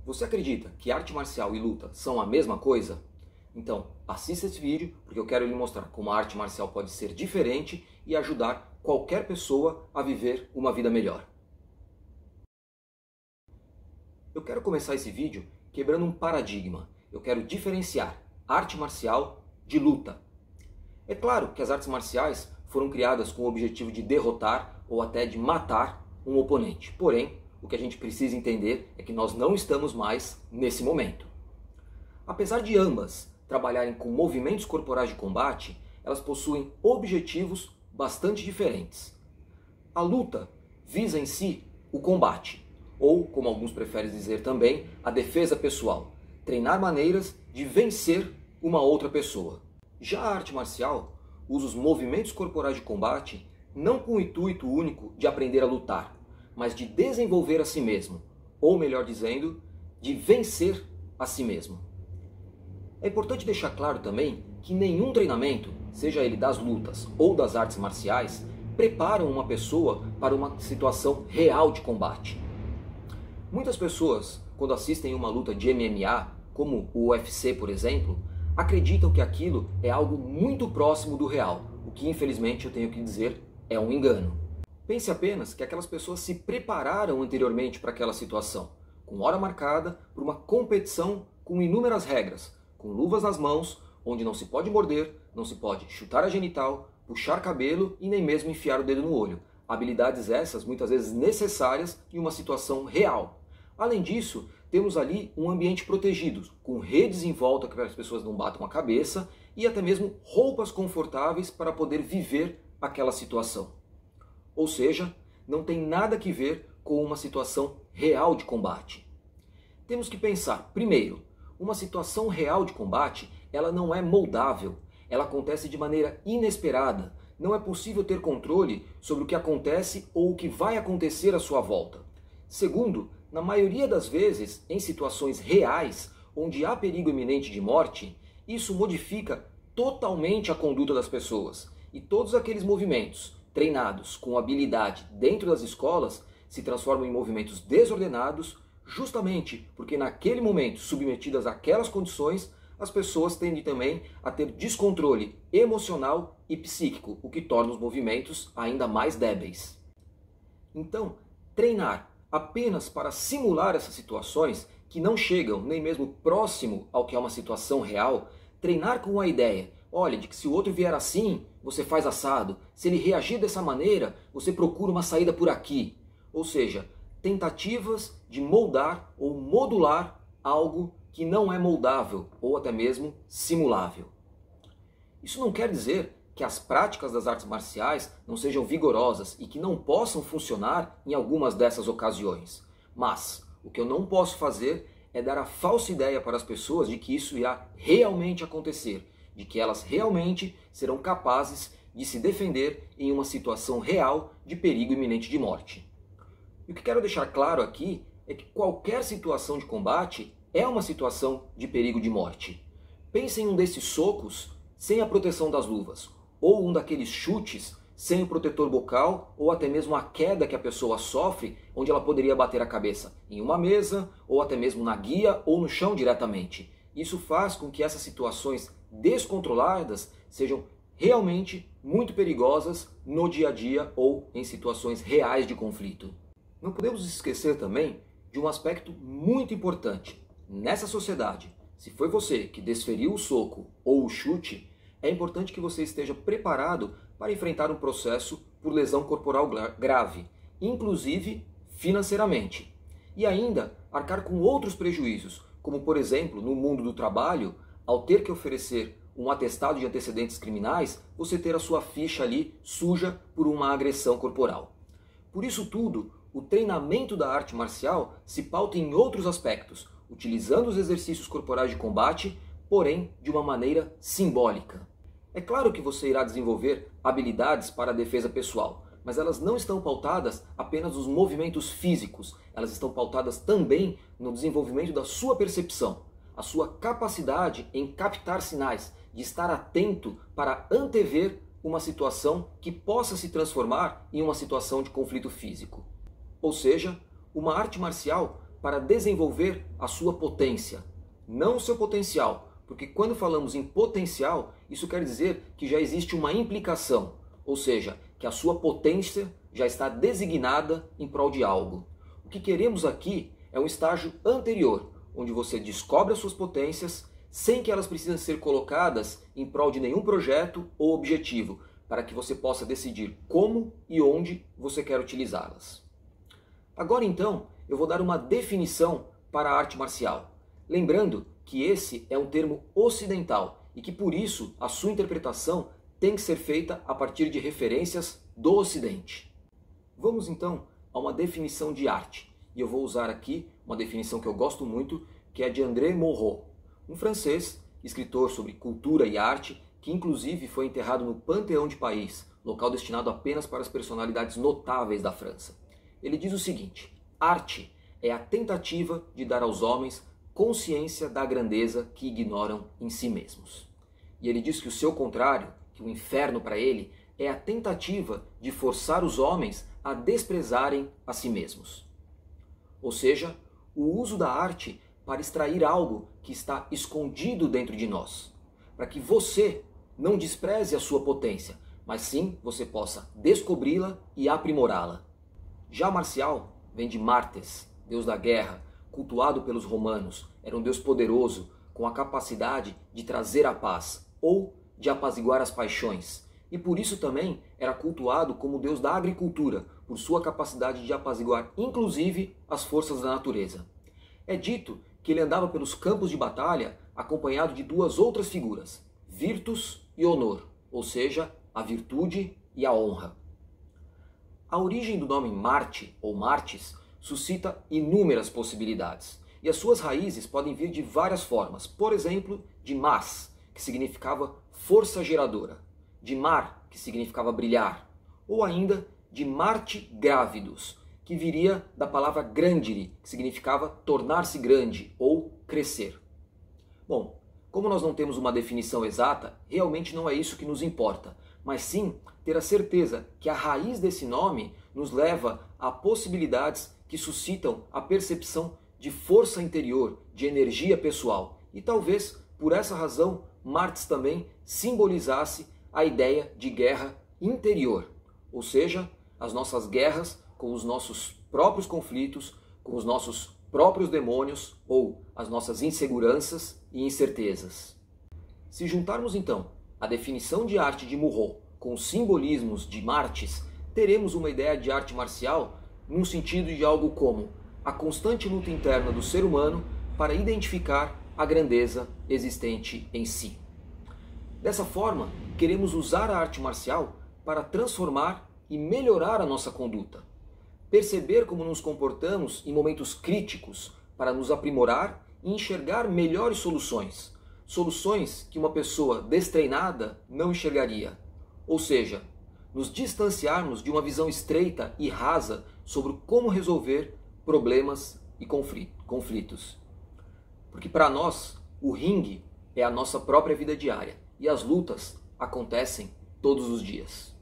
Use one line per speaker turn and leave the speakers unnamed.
Você acredita que arte marcial e luta são a mesma coisa? Então, assista esse vídeo porque eu quero lhe mostrar como a arte marcial pode ser diferente e ajudar qualquer pessoa a viver uma vida melhor. Eu quero começar esse vídeo quebrando um paradigma. Eu quero diferenciar arte marcial de luta. É claro que as artes marciais foram criadas com o objetivo de derrotar ou até de matar um oponente. Porém, o que a gente precisa entender é que nós não estamos mais nesse momento. Apesar de ambas trabalharem com movimentos corporais de combate, elas possuem objetivos bastante diferentes. A luta visa em si o combate, ou, como alguns preferem dizer também, a defesa pessoal, treinar maneiras de vencer uma outra pessoa. Já a arte marcial usa os movimentos corporais de combate não com o intuito único de aprender a lutar, mas de desenvolver a si mesmo, ou melhor dizendo, de vencer a si mesmo. É importante deixar claro também que nenhum treinamento, seja ele das lutas ou das artes marciais, preparam uma pessoa para uma situação real de combate. Muitas pessoas, quando assistem uma luta de MMA, como o UFC por exemplo, acreditam que aquilo é algo muito próximo do real, o que infelizmente eu tenho que dizer é um engano. Pense apenas que aquelas pessoas se prepararam anteriormente para aquela situação, com hora marcada, para uma competição com inúmeras regras, com luvas nas mãos, onde não se pode morder, não se pode chutar a genital, puxar cabelo e nem mesmo enfiar o dedo no olho. Habilidades essas muitas vezes necessárias em uma situação real. Além disso, temos ali um ambiente protegido, com redes em volta para que as pessoas não batam a cabeça e até mesmo roupas confortáveis para poder viver aquela situação. Ou seja, não tem nada que ver com uma situação real de combate. Temos que pensar, primeiro, uma situação real de combate, ela não é moldável, ela acontece de maneira inesperada, não é possível ter controle sobre o que acontece ou o que vai acontecer à sua volta. Segundo, na maioria das vezes, em situações reais, onde há perigo iminente de morte, isso modifica totalmente a conduta das pessoas, e todos aqueles movimentos treinados com habilidade dentro das escolas se transformam em movimentos desordenados, justamente porque naquele momento, submetidas àquelas condições, as pessoas tendem também a ter descontrole emocional e psíquico, o que torna os movimentos ainda mais débeis. Então, treinar apenas para simular essas situações que não chegam nem mesmo próximo ao que é uma situação real, treinar com a ideia, olha, de que se o outro vier assim, você faz assado. Se ele reagir dessa maneira, você procura uma saída por aqui. Ou seja, tentativas de moldar ou modular algo que não é moldável ou até mesmo simulável. Isso não quer dizer que as práticas das artes marciais não sejam vigorosas e que não possam funcionar em algumas dessas ocasiões. Mas o que eu não posso fazer é dar a falsa ideia para as pessoas de que isso irá realmente acontecer, de que elas realmente serão capazes de se defender em uma situação real de perigo iminente de morte. E o que quero deixar claro aqui é que qualquer situação de combate é uma situação de perigo de morte. Pense em um desses socos sem a proteção das luvas, ou um daqueles chutes sem o protetor bucal, ou até mesmo a queda que a pessoa sofre, onde ela poderia bater a cabeça em uma mesa, ou até mesmo na guia, ou no chão diretamente. Isso faz com que essas situações descontroladas sejam realmente muito perigosas no dia a dia ou em situações reais de conflito. Não podemos esquecer também de um aspecto muito importante. Nessa sociedade, se foi você que desferiu o soco ou o chute, é importante que você esteja preparado para enfrentar um processo por lesão corporal grave, inclusive financeiramente. E ainda arcar com outros prejuízos, como por exemplo, no mundo do trabalho, ao ter que oferecer um atestado de antecedentes criminais, você ter a sua ficha ali suja por uma agressão corporal. Por isso tudo, o treinamento da arte marcial se pauta em outros aspectos, utilizando os exercícios corporais de combate, porém de uma maneira simbólica. É claro que você irá desenvolver habilidades para a defesa pessoal, mas elas não estão pautadas apenas nos movimentos físicos, elas estão pautadas também no desenvolvimento da sua percepção, a sua capacidade em captar sinais, de estar atento para antever uma situação que possa se transformar em uma situação de conflito físico. Ou seja, uma arte marcial para desenvolver a sua potência, não o seu potencial, porque quando falamos em potencial, isso quer dizer que já existe uma implicação, ou seja, que a sua potência já está designada em prol de algo. O que queremos aqui é um estágio anterior, onde você descobre as suas potências sem que elas precisem ser colocadas em prol de nenhum projeto ou objetivo, para que você possa decidir como e onde você quer utilizá-las. Agora então, eu vou dar uma definição para a arte marcial. Lembrando que esse é um termo ocidental e que por isso a sua interpretação tem que ser feita a partir de referências do Ocidente. Vamos então a uma definição de arte. E eu vou usar aqui uma definição que eu gosto muito, que é de André Malraux, um francês, escritor sobre cultura e arte, que inclusive foi enterrado no Panteão de Paris, local destinado apenas para as personalidades notáveis da França. Ele diz o seguinte: arte é a tentativa de dar aos homens consciência da grandeza que ignoram em si mesmos. E ele diz que o seu contrário, que o inferno para ele, é a tentativa de forçar os homens a desprezarem a si mesmos. Ou seja, o uso da arte para extrair algo que está escondido dentro de nós, para que você não despreze a sua potência, mas sim você possa descobri-la e aprimorá-la. Já marcial vem de Martes, deus da guerra, cultuado pelos romanos. Era um deus poderoso, com a capacidade de trazer a paz, ou de apaziguar as paixões. E por isso também era cultuado como deus da agricultura, por sua capacidade de apaziguar inclusive as forças da natureza. É dito que ele andava pelos campos de batalha acompanhado de duas outras figuras, Virtus e Honor, ou seja, a virtude e a honra. A origem do nome Marte ou Martes suscita inúmeras possibilidades, e as suas raízes podem vir de várias formas. Por exemplo, de Mars, que significava força geradora, de Mar, que significava brilhar, ou ainda de Marte Grávidos, que viria da palavra grandere, que significava tornar-se grande ou crescer. Bom, como nós não temos uma definição exata, realmente não é isso que nos importa, mas sim ter a certeza que a raiz desse nome nos leva a possibilidades que suscitam a percepção de força interior, de energia pessoal. E talvez, por essa razão, Martes também simbolizasse a ideia de guerra interior, ou seja, as nossas guerras com os nossos próprios conflitos, com os nossos próprios demônios ou as nossas inseguranças e incertezas. Se juntarmos então a definição de arte de Malraux com os simbolismos de Martes, teremos uma ideia de arte marcial num sentido de algo como a constante luta interna do ser humano para identificar a grandeza existente em si. Dessa forma, queremos usar a arte marcial para transformar e melhorar a nossa conduta. Perceber como nos comportamos em momentos críticos para nos aprimorar e enxergar melhores soluções. Soluções que uma pessoa destreinada não enxergaria. Ou seja, nos distanciarmos de uma visão estreita e rasa sobre como resolver problemas e conflitos. Porque para nós, o ringue é a nossa própria vida diária e as lutas acontecem todos os dias.